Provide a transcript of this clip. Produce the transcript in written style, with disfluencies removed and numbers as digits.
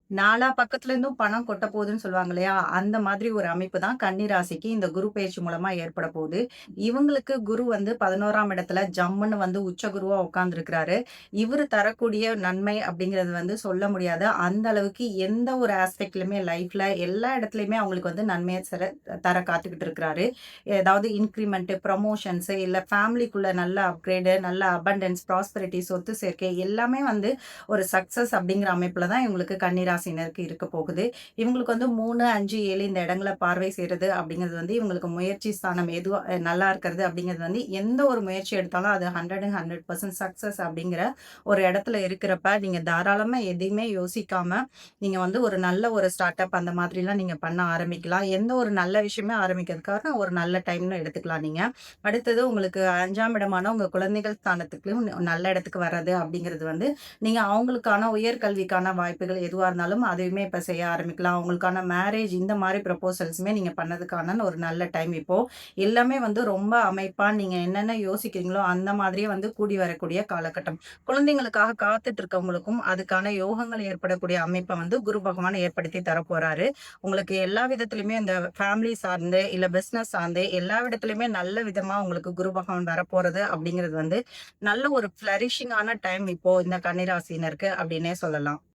நாலா பக்கத்துல இருந்தும் பணம் கொட்ட போகுதுன்னு சொல்லுவாங்க இல்லையா? அந்த மாதிரி ஒரு அமைப்பு தான் கன்னி ராசிக்கு இந்த குரு பெயர்ச்சி மூலமா ஏற்பட போகுது. இவங்களுக்கு குரு வந்து 11ஆம் இடத்துல ஜம்முன்னு வந்து உச்ச குருவா உட்கார்ந்திருக்கிறாரு. இவரு தரக்கூடிய நன்மை அப்படிங்கிறது வந்து சொல்ல முடியாது. அந்த அளவுக்கு எந்த ஒரு ஆஸ்பெக்ட்லயுமே லைஃப்ல எல்லா இடத்துலயுமே அவங்களுக்கு வந்து நன்மைய தர காத்துக்கிட்டு இருக்கிறாரு. ஏதாவது இன்கிரிமென்ட், ப்ரமோஷன்ஸ் இல்ல ஃபேமிலிக்குள்ள நல்ல அப்கிரேடு, நல்ல அபண்டன்ஸ், ப்ராஸ்பெரிட்டி, சொத்து சேர்க்கை எல்லாமே வந்து ஒரு சக்சஸ் அப்படிங்கிற அமைப்புல தான் இவங்களுக்கு கன்னி ராசினருக்கு இருக்க போகுது. இவங்களுக்கு வந்து 3, 5, 7 இந்த இடங்கள பார்வை செய்றது அப்படிங்கிறது வந்து இவங்களுக்கு முயற்சி ஸ்தானம் எதுவா நல்லா இருக்கிறது அப்படிங்கிறது வந்து எந்த ஒரு முயற்சி எடுத்தாலும் அது 100% சக்சஸ் அப்படிங்கிற ஒரு இடத்துல இருக்கிறப்ப, நீங்க தாராளமா எதையுமே யோசிக்காம, நீங்க வந்து ஒரு நல்ல ஒரு ஸ்டார்ட் அப் அந்த மாதிரிலாம் நீங்க பண்ண ஆரம்பிக்கலாம். எந்த ஒரு நல்ல விஷயமே ஆரம்பிக்கிறதுக்காக ஒரு நல்ல டைம்னு எடுத்துக்கலாம் நீங்க. அடுத்தது உங்களுக்கு 5ஆம் இடமான உங்க குழந்தைகள் ஸ்தானத்துக்கும் நல்ல இடத்துக்கு வர்றது அப்படிங்கிறது வந்து நீங்க அவங்களுக்கான உயர்கல்விக்கான வாய்ப்புகள் எதுவா இருந்தாலும் அதையுமே இப்ப செய்ய ஆரம்பிக்கலாம். அவங்களுக்கான மேரேஜ் இந்த மாரி ப்ரப்போசல்ஸுமே நீங்க பண்ணதுக்கான ஒரு நல்ல டைம் இப்போ. எல்லாமே வந்து ரொம்ப அமைப்பா நீங்க என்னென்ன யோசிக்கிறீங்களோ, அந்த மாதிரியே வந்து கூடி வரக்கூடிய காலகட்டம். குழந்தைங்களுக்காக காத்துட்டு இருக்கவங்களுக்கும் அதுக்கான யோகங்கள் ஏற்படக்கூடிய அமைப்ப வந்து குரு பகவான் ஏற்படுத்தி தரப்போறாரு. உங்களுக்கு எல்லா விதத்திலுமே இந்த ஃபேமிலி சார்ந்து, இல்ல பிசினஸ் சார்ந்து எல்லா விதத்திலுமே நல்ல விதமா உங்களுக்கு குரு பகவான் வரப்போறது அப்படிங்கிறது வந்து நல்ல ஒரு ஃப்ளரிஷிங்கான டைம் இப்போ இந்த கன்னிராசினருக்கு அப்டின்னே சொல்லலாம்.